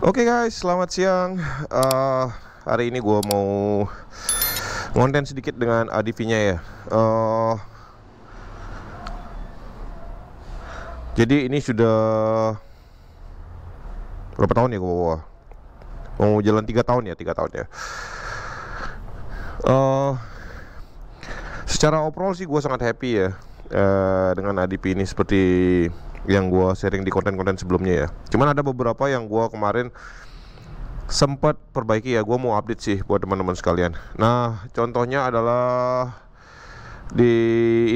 Oke guys, selamat siang. Hari ini gue mau ngonten sedikit dengan ADV-nya ya. Jadi ini sudah berapa tahun ya gue bawa? Mau jalan 3 tahun ya, 3 tahun ya. Secara overall sih gue sangat happy ya dengan ADV ini, seperti yang gue sharing di konten-konten sebelumnya ya. Cuman ada beberapa yang gue kemarin sempat perbaiki ya, gue mau update sih buat teman-teman sekalian. Nah, contohnya adalah di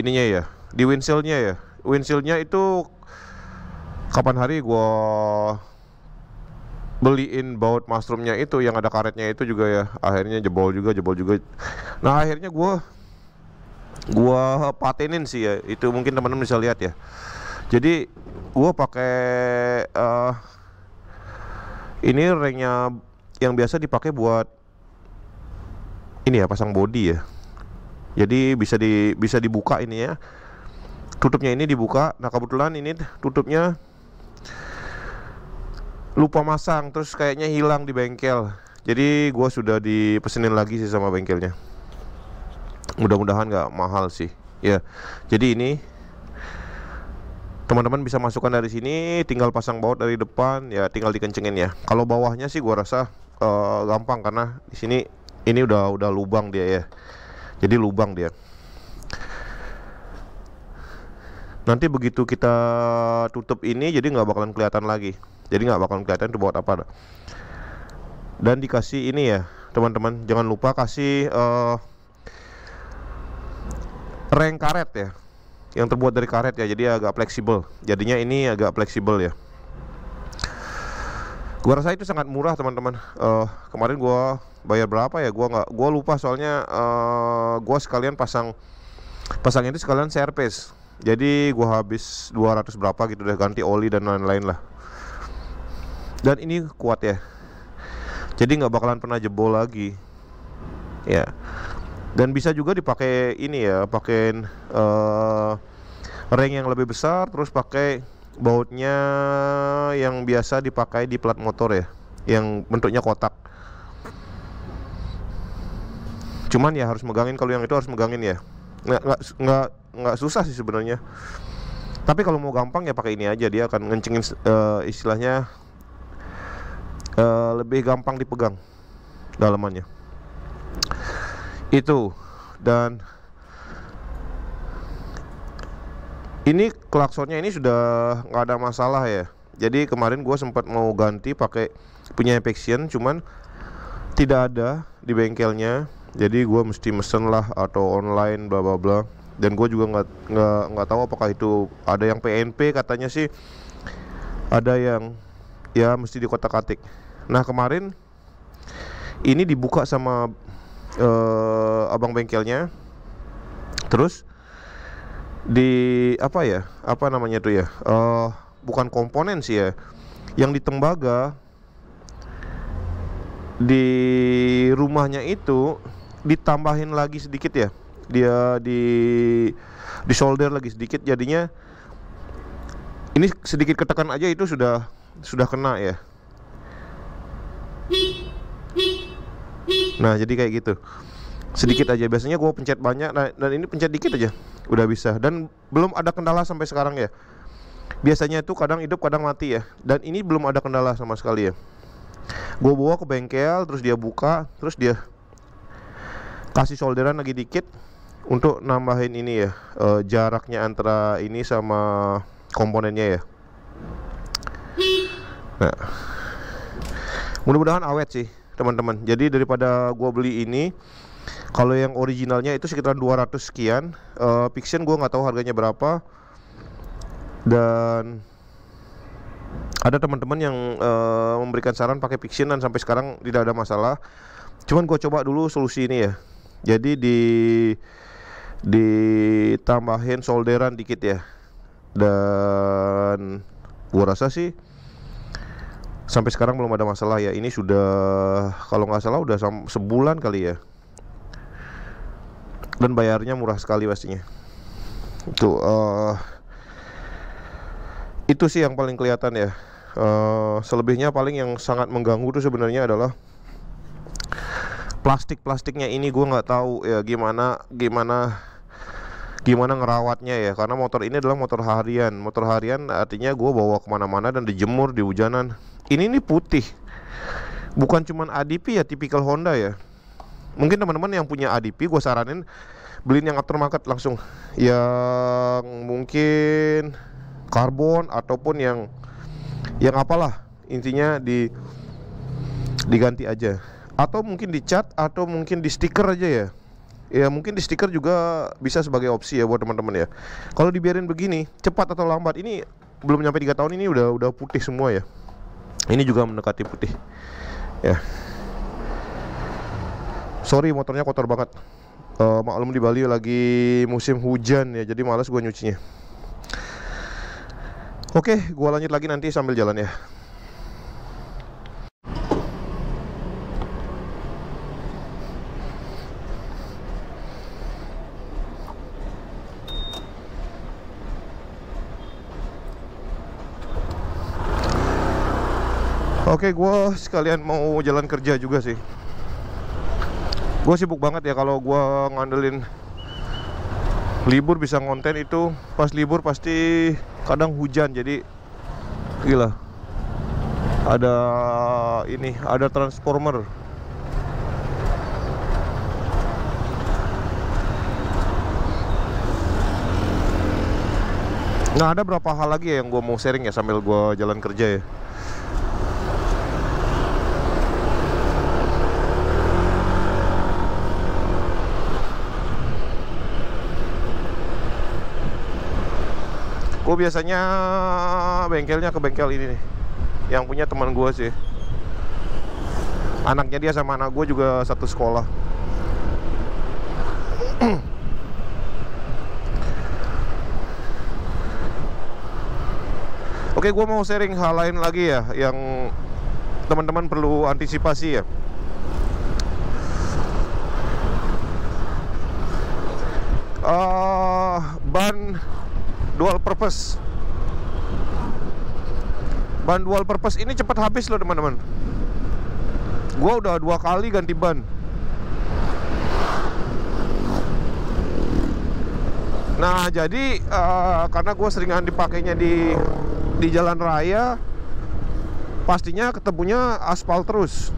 ininya ya, di windshieldnya ya. Windshieldnya itu kapan hari gue beliin baut mushroomnya itu yang ada karetnya itu juga ya, akhirnya jebol juga. Nah, akhirnya gue patenin sih ya, itu mungkin teman-teman bisa lihat ya. Jadi gue pakai ini ringnya yang biasa dipakai buat ini ya, pasang body ya. Jadi bisa dibuka ini ya, tutupnya ini dibuka. Nah kebetulan ini tutupnya lupa masang, terus kayaknya hilang di bengkel. Jadi gue sudah dipesenin lagi sih sama bengkelnya. Mudah-mudahan nggak mahal sih ya. Jadi ini teman-teman bisa masukkan dari sini, tinggal pasang baut dari depan ya, tinggal dikencengin ya. Kalau bawahnya sih gua rasa gampang, karena di sini ini udah lubang dia ya. Jadi lubang dia. Nanti begitu kita tutup ini, jadi nggak bakalan kelihatan lagi. Jadi nggak bakalan kelihatan itu baut apa. Dan dikasih ini ya, teman-teman, jangan lupa kasih reng karet ya, yang terbuat dari karet ya, jadi agak fleksibel. Jadinya ini agak fleksibel ya. Gua rasa itu sangat murah teman-teman. Kemarin gua bayar berapa ya? Gua lupa, soalnya gua sekalian pasang itu sekalian servis. Jadi gua habis 200 berapa gitu deh, ganti oli dan lain-lain lah. Dan ini kuat ya. Jadi nggak bakalan pernah jebol lagi. Ya. Dan bisa juga dipakai ini ya, pakai ring yang lebih besar, terus pakai bautnya yang biasa dipakai di plat motor ya, yang bentuknya kotak. Cuman ya harus megangin, kalau yang itu harus megangin ya. Nggak susah sih sebenarnya. Tapi kalau mau gampang ya pakai ini aja, dia akan ngencengin istilahnya lebih gampang dipegang dalamannya. Itu. Dan ini klaksonnya ini sudah nggak ada masalah ya. Jadi kemarin gue sempat mau ganti pakai punya Apexion, cuman tidak ada di bengkelnya. Jadi gue mesti mesen lah atau online bla bla bla. Dan gue juga nggak tahu apakah itu ada yang PNP, katanya sih ada yang ya mesti di kotak-katik. Nah kemarin ini dibuka sama abang bengkelnya, terus di apa namanya tuh ya, bukan komponen sih ya, yang di tembaga di rumahnya itu ditambahin lagi sedikit ya, dia di solder lagi sedikit, jadinya ini sedikit ketekan aja itu sudah kena ya. Nah jadi kayak gitu, sedikit aja. Biasanya gue pencet banyak, nah, dan ini pencet dikit aja udah bisa. Dan belum ada kendala sampai sekarang ya. Biasanya itu kadang hidup kadang mati ya, dan ini belum ada kendala sama sekali ya. Gue bawa ke bengkel, terus dia buka, terus dia kasih solderan lagi dikit untuk nambahin ini ya, jaraknya antara ini sama komponennya ya. Nah mudah-mudahan awet sih teman-teman. Jadi daripada gua beli ini, kalau yang originalnya itu sekitar 200 sekian. Fiction gua nggak tahu harganya berapa. Dan ada teman-teman yang memberikan saran pakai Fiction dan sampai sekarang tidak ada masalah. Cuman gua coba dulu solusi ini ya. Jadi ditambahin solderan dikit ya. Dan gua rasa sih sampai sekarang belum ada masalah ya. Ini sudah, kalau nggak salah udah sebulan kali ya. Dan bayarnya murah sekali pastinya. Itu sih yang paling kelihatan ya. Selebihnya paling yang sangat mengganggu tuh sebenarnya adalah plastiknya ini. Gue nggak tahu ya gimana ngerawatnya ya, karena motor ini adalah motor harian artinya gue bawa kemana-mana dan dijemur di hujanan. Ini nih putih, bukan cuman ADP ya, tipikal Honda ya. Mungkin teman-teman yang punya ADP gue saranin beliin yang aftermarket langsung, yang mungkin karbon ataupun yang apalah, intinya diganti aja, atau mungkin dicat, atau mungkin di stiker aja ya. Ya mungkin di stiker juga bisa sebagai opsi ya buat teman-teman ya. Kalau dibiarin begini, cepat atau lambat, ini belum nyampe 3 tahun ini udah putih semua ya. Ini juga mendekati putih ya. Sorry motornya kotor banget. Maklum di Bali lagi musim hujan ya, jadi malas gue nyucinya. Oke, gue lanjut lagi nanti sambil jalan ya. Oke, gue sekalian mau jalan kerja juga sih. Gue sibuk banget ya kalau gue ngandelin libur bisa ngonten itu. Pas libur pasti kadang hujan, jadi gila. Ada transformer. Nah, ada berapa hal lagi ya yang gue mau sharing ya sambil gue jalan kerja ya. Gue biasanya bengkelnya ke bengkel ini nih, yang punya teman gue sih. Anaknya dia sama anak gue juga satu sekolah. Oke, gue mau sharing hal lain lagi ya, yang teman-teman perlu antisipasi ya. Ban dual purpose. Ban dual purpose ini cepat habis loh teman-teman. Gua udah 2 kali ganti ban. Nah jadi karena gue seringan dipakainya di jalan raya, pastinya ketemunya aspal terus.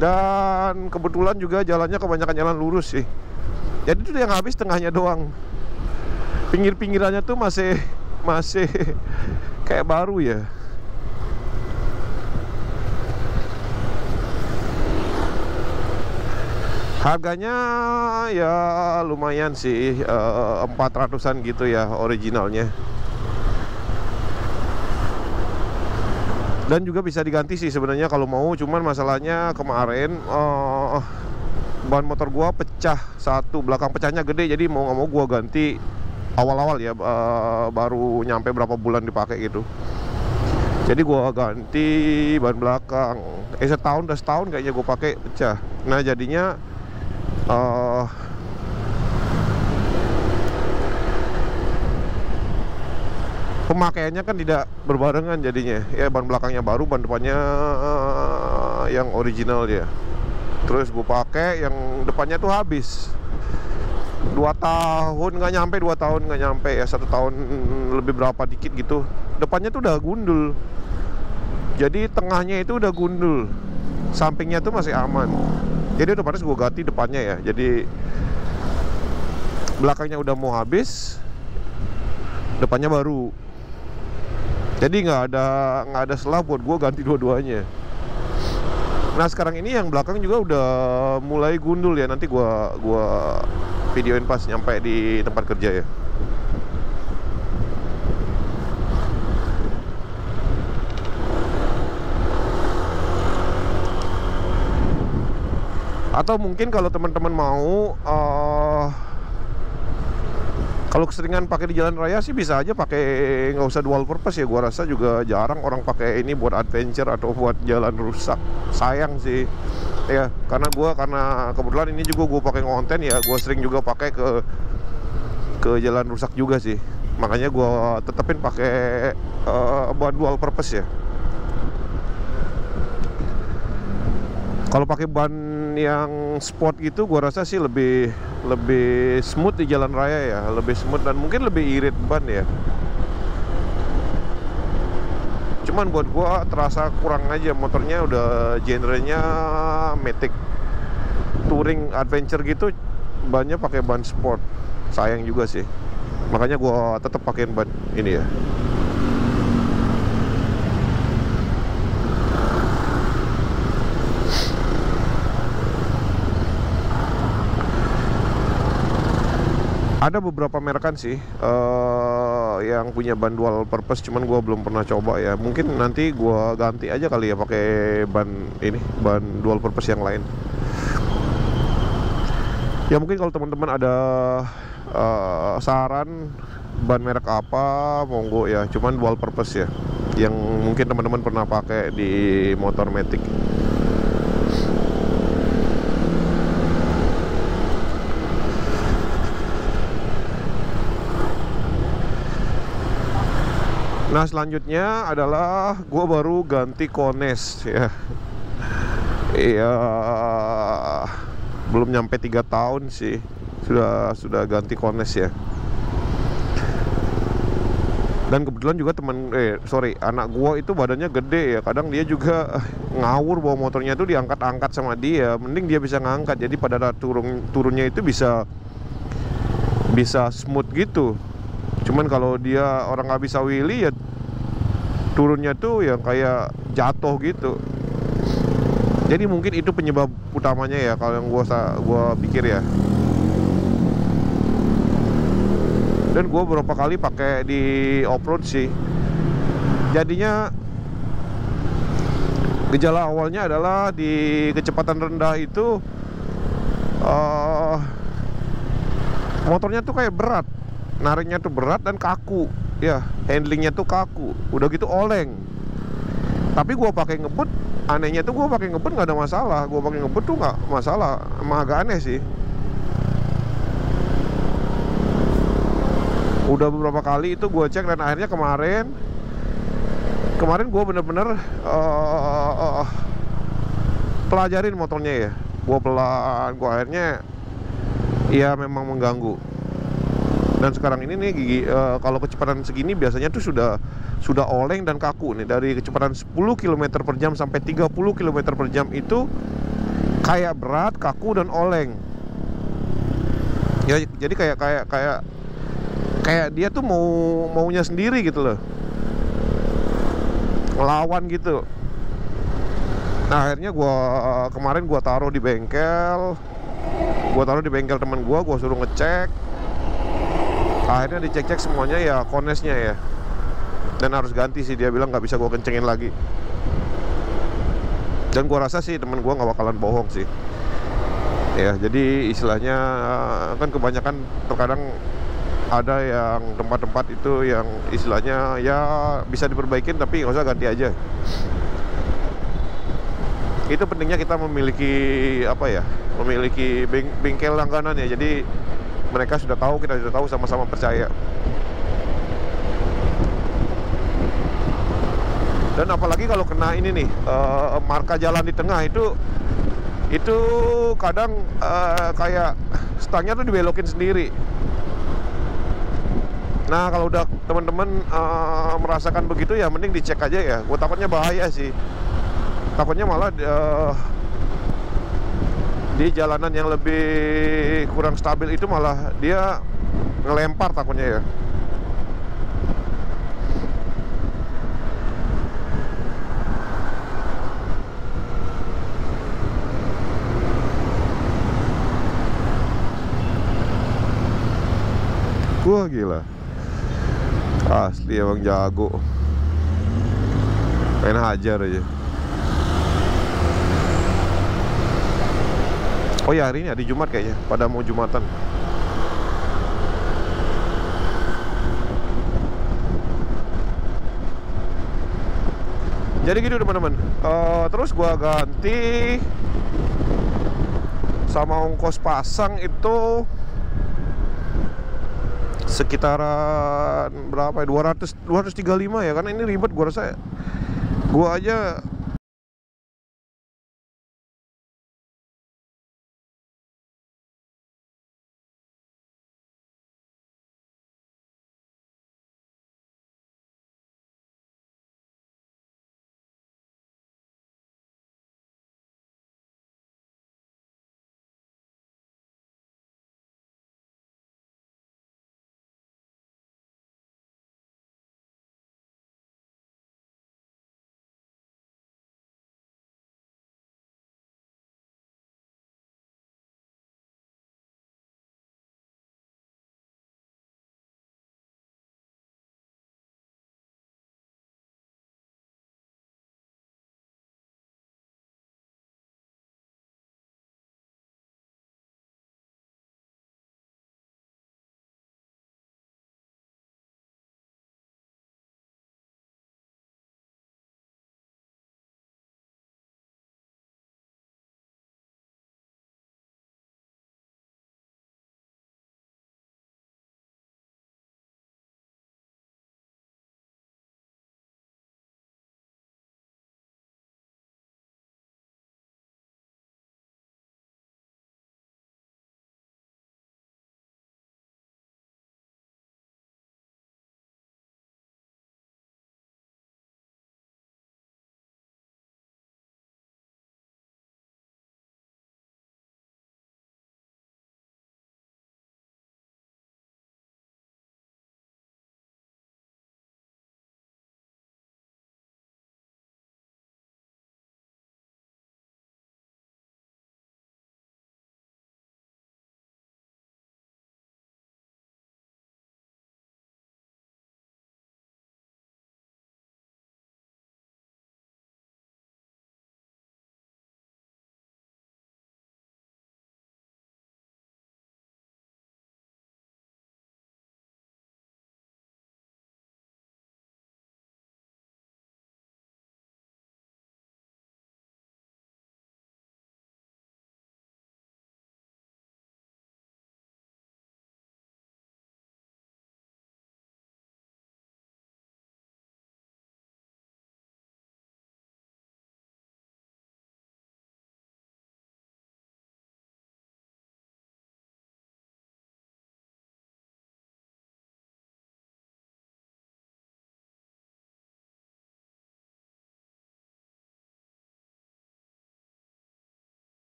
Dan kebetulan juga jalannya kebanyakan jalan lurus sih. Jadi itu yang habis tengahnya doang. Pinggir-pinggirannya tuh masih kayak baru ya. Harganya ya lumayan sih, 400-an gitu ya originalnya. Dan juga bisa diganti sih sebenarnya kalau mau. Cuman masalahnya kemarin ban motor gua pecah satu, belakang pecahnya gede, jadi mau nggak mau gua ganti awal-awal ya, baru nyampe berapa bulan dipakai gitu. Jadi gua ganti ban belakang. Udah setahun kayaknya gua pakai, pecah. Nah jadinya pemakaiannya kan tidak berbarengan jadinya. Ya ban belakangnya baru, ban depannya yang original dia. Terus gue pakai yang depannya tuh habis 2 tahun nggak nyampe, 2 tahun nggak nyampe ya, 1 tahun lebih berapa dikit gitu. Depannya tuh udah gundul. Jadi tengahnya itu udah gundul, sampingnya tuh masih aman. Jadi otomatis gue ganti depannya ya. Jadi belakangnya udah mau habis, depannya baru. Jadi nggak ada selah buat gue ganti dua-duanya. Nah sekarang ini yang belakang juga udah mulai gundul ya. Nanti gua videoin pas nyampe di tempat kerja ya. Atau mungkin kalau teman-teman mau, kalau keseringan pakai di jalan raya sih bisa aja pakai, nggak usah dual purpose ya. Gua rasa juga jarang orang pakai ini buat adventure atau buat jalan rusak. Sayang sih ya, karena kebetulan ini juga gue pakai ngonten ya. Gue sering juga pakai ke jalan rusak juga sih. makanya gua tetepin pakai ban dual purpose ya. Kalau pakai ban yang sport gitu, gua rasa sih lebih smooth di jalan raya ya, lebih smooth dan mungkin lebih irit ban ya. Cuman buat gua terasa kurang aja, motornya udah genrenya matic touring adventure gitu, bannya pakai ban sport, sayang juga sih. Makanya gua tetap pakein ban ini ya. Ada beberapa merekan sih yang punya ban dual purpose, cuman gua belum pernah coba ya. Mungkin nanti gua ganti aja kali ya pakai ban ini, ban dual purpose yang lain. Ya mungkin kalau teman-teman ada saran ban merek apa, monggo ya. Cuman dual purpose ya, yang mungkin teman-teman pernah pakai di motor matic. Nah selanjutnya adalah gue baru ganti kones ya. Iya, belum nyampe 3 tahun sih sudah ganti kones ya. Dan kebetulan juga anak gue itu badannya gede ya. Kadang dia juga ngawur bawa motornya itu, diangkat-angkat sama dia. Mending dia bisa ngangkat, jadi pada turunnya itu bisa smooth gitu. Cuman kalau dia orang nggak bisa wheelie ya, turunnya tuh yang kayak jatuh gitu. Jadi mungkin itu penyebab utamanya ya, kalau yang gua pikir ya. Dan gua beberapa kali pakai di off-road sih. Jadinya gejala awalnya adalah di kecepatan rendah itu motornya tuh kayak berat. Nariknya tuh berat dan kaku ya, handlingnya tuh kaku, udah gitu oleng. Tapi gua pakai ngebut, anehnya tuh gua pakai ngebut nggak ada masalah. Gua pakai ngebut tuh nggak masalah, emang agak aneh sih. Udah beberapa kali itu gua cek, dan akhirnya kemarin gua bener-bener pelajarin motornya ya. Gua pelan, gua akhirnya ya memang mengganggu. Dan sekarang ini nih kalau kecepatan segini biasanya tuh sudah oleng dan kaku nih. Dari kecepatan 10 km per jam sampai 30 km per jam itu kayak berat, kaku dan oleng. Ya jadi kayak dia tuh maunya sendiri gitu loh, ngelawan gitu. Nah akhirnya kemarin gua taruh di bengkel teman gua suruh ngecek. Akhirnya dicek-cek semuanya ya, konesnya ya. Dan harus ganti sih, dia bilang nggak bisa gua kencengin lagi. Dan gua rasa sih temen gua nggak bakalan bohong sih. Ya jadi istilahnya kan kebanyakan terkadang ada yang tempat-tempat itu yang istilahnya ya bisa diperbaikin tapi nggak usah ganti aja. Itu pentingnya kita memiliki memiliki bengkel langganan ya. Jadi mereka sudah tahu, kita sudah tahu, sama-sama percaya. Dan apalagi kalau kena ini nih, marka jalan di tengah itu kadang kayak stangnya tuh dibelokin sendiri. Nah kalau udah teman-teman merasakan begitu ya mending dicek aja ya. Gue takutnya bahaya sih. Takutnya malah di jalanan yang lebih kurang stabil itu malah dia ngelempar takutnya ya. Wah gila, asli emang jago, main hajar aja. Oh ya hari ini hari Jumat kayaknya, pada mau Jumatan. Jadi gitu teman-teman. Terus gua ganti sama ongkos pasang itu sekitaran berapa ya, 235 ya, karena ini ribet gua rasa ya. Gua aja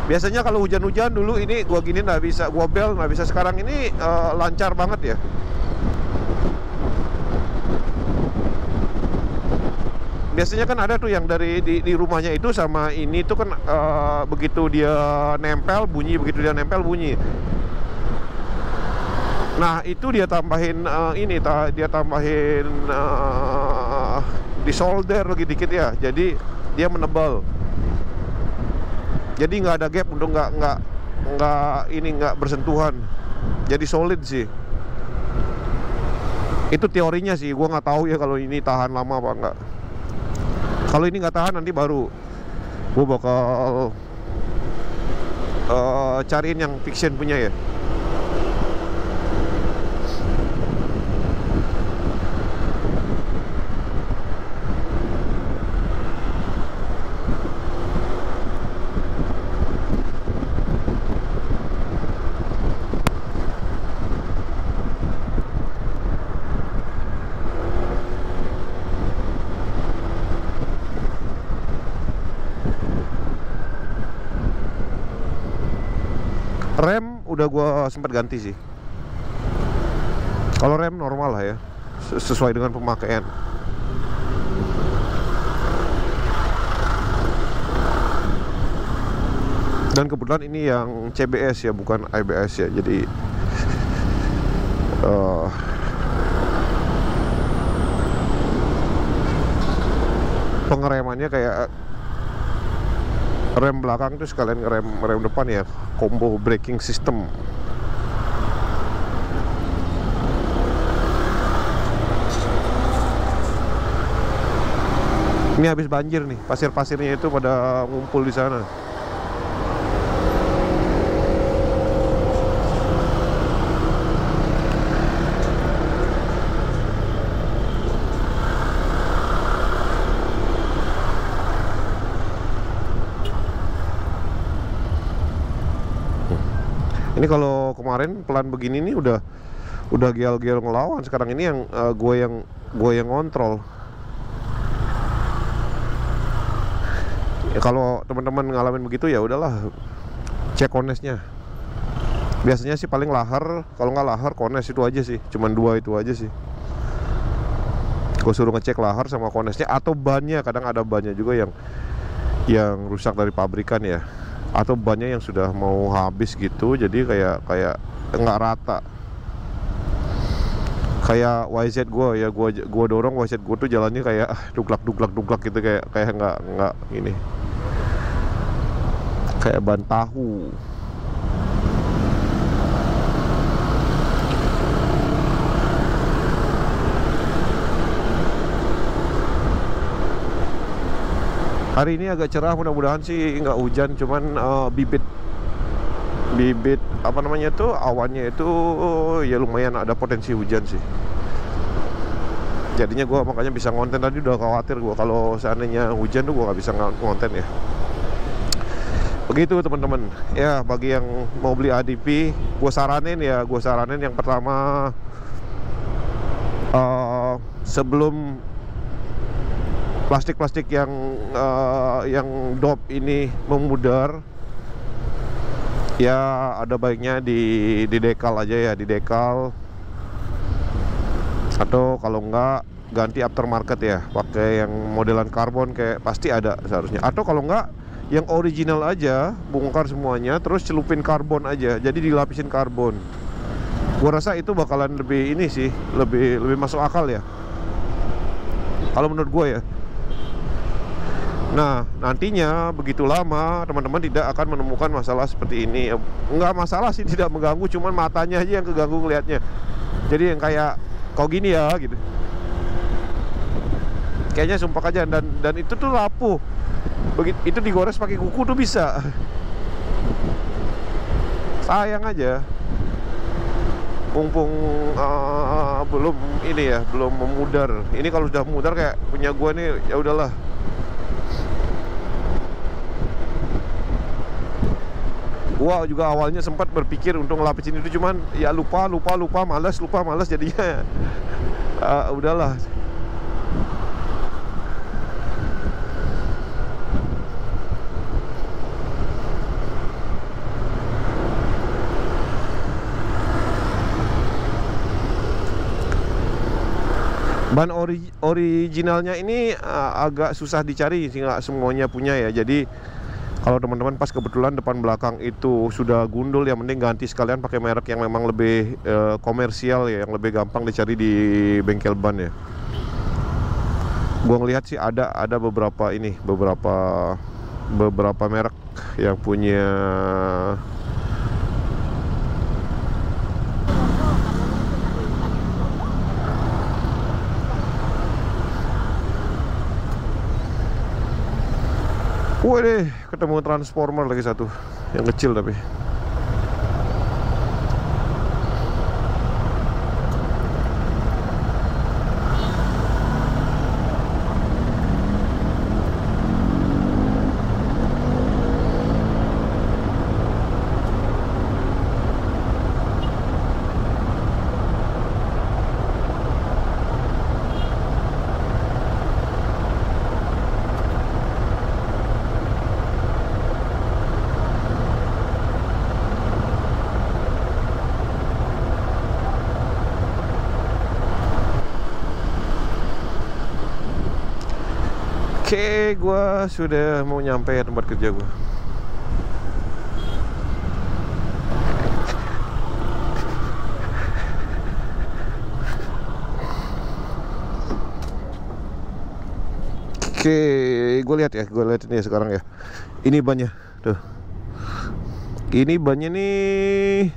Biasanya kalau hujan-hujan dulu ini gua gini nggak bisa, gua bel nggak bisa. Sekarang ini lancar banget ya. Biasanya kan ada tuh yang dari di rumahnya itu sama ini tuh kan begitu dia nempel bunyi, begitu dia nempel bunyi. Nah itu dia tambahin dia tambahin di solder lagi dikit ya, jadi dia menebal. Jadi nggak ada gap untuk nggak bersentuhan. Jadi solid sih. Itu teorinya sih, gua nggak tahu ya kalau ini tahan lama apa enggak. Kalau ini nggak tahan nanti baru gua bakal cariin yang Fiction punya ya. Rem udah gua sempat ganti sih. Kalau rem normal lah ya, sesuai dengan pemakaian. Dan kebetulan ini yang CBS ya, bukan ABS ya. Jadi pengeremannya kayak rem belakang tuh sekalian rem depan ya, combo braking system. Ini habis banjir nih, pasir-pasirnya itu pada ngumpul di sana. Ini kalau kemarin pelan begini nih udah gel-gel ngelawan. Sekarang ini yang gue yang ngontrol. Ya, kalau teman-teman ngalamin begitu ya udahlah, cek konesnya. Biasanya sih paling lahar, kalau nggak lahar kones itu aja sih. Cuman dua itu aja sih. Gue suruh ngecek lahar sama konesnya atau bannya. Kadang ada bannya juga yang rusak dari pabrikan ya, atau bannya yang sudah mau habis gitu, jadi kayak nggak rata. Kayak YZ gue ya, gue dorong YZ gue tuh jalannya kayak duglak gitu, kayak nggak ini, kayak ban tahu. Hari ini agak cerah, mudah-mudahan sih nggak hujan, cuman bibit apa namanya tuh, awannya itu ya lumayan ada potensi hujan sih. Jadinya gue makanya bisa ngonten. Tadi udah khawatir gue kalau seandainya hujan tuh gue nggak bisa ngonten ya. Begitu teman-teman ya. Bagi yang mau beli ADV, gue saranin yang pertama, sebelum plastik yang dop ini memudar ya, ada baiknya di dekal aja ya, di dekal. Atau kalau enggak ganti aftermarket ya, pakai yang modelan karbon, kayak pasti ada seharusnya. Atau kalau enggak yang original aja, bongkar semuanya terus celupin karbon aja, jadi dilapisin karbon. Gua rasa itu bakalan lebih ini sih, lebih masuk akal ya, kalau menurut gue ya. Nah, nantinya begitu lama teman-teman tidak akan menemukan masalah seperti ini. Enggak masalah sih, tidak mengganggu, cuman matanya aja yang keganggu ngelihatnya. Jadi yang kayak kok gini ya gitu. Kayaknya sumpah aja, dan itu tuh rapuh. Begitu itu digores pakai kuku tuh bisa. Sayang aja. Mumpung belum ini ya, belum memudar. Ini kalau sudah memudar kayak punya gua nih, ya udahlah. Gua juga awalnya sempat berpikir untuk ngelapisin itu, cuman ya lupa, malas jadinya udahlah. Ban originalnya ini agak susah dicari sih, nggak semuanya punya ya. Jadi kalau teman-teman pas kebetulan depan belakang itu sudah gundul, ya mending ganti sekalian pakai merek yang memang lebih komersial ya, yang lebih gampang dicari di bengkel ban ya. Gua ngelihat sih ada beberapa merek yang punya. Waduh, ketemu transformer lagi satu, yang kecil tapi. Oke, gue sudah mau nyampe tempat kerja gue. Oke, gue lihat ini sekarang ya. Ini bannya, tuh. Ini bannya nih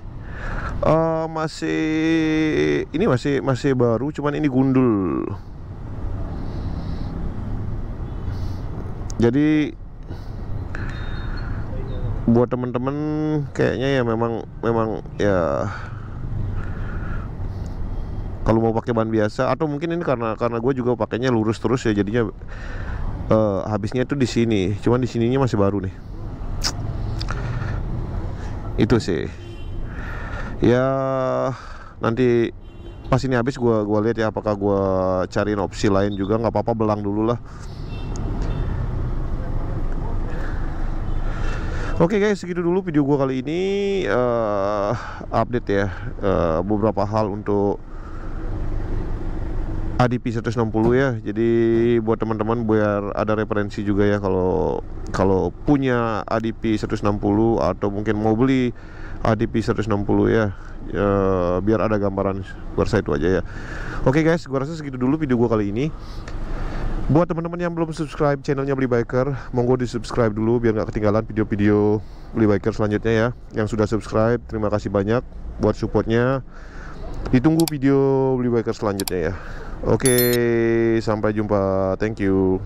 masih baru, cuman ini gundul. Jadi buat temen-temen kayaknya ya memang ya, kalau mau pakai ban biasa, atau mungkin ini karena gue juga pakainya lurus terus ya, jadinya habisnya itu di sini. Cuman di sininya masih baru nih. Itu sih. Ya nanti pas ini habis gua lihat ya, apakah gua cariin opsi lain juga. Nggak apa-apa, belang dulu lah. Oke guys, segitu dulu video gua kali ini, update ya beberapa hal untuk ADP 160 ya. Jadi buat teman-teman biar ada referensi juga ya, kalau punya ADP 160 atau mungkin mau beli ADP 160 ya, biar ada gambaran website itu aja ya. Oke guys, gua rasa segitu dulu video gua kali ini. Buat teman-teman yang belum subscribe channelnya Beli Biker, monggo di subscribe dulu biar nggak ketinggalan video-video Beli Biker selanjutnya ya. Yang sudah subscribe, terima kasih banyak buat supportnya. Ditunggu video Beli Biker selanjutnya ya. Oke, sampai jumpa, thank you.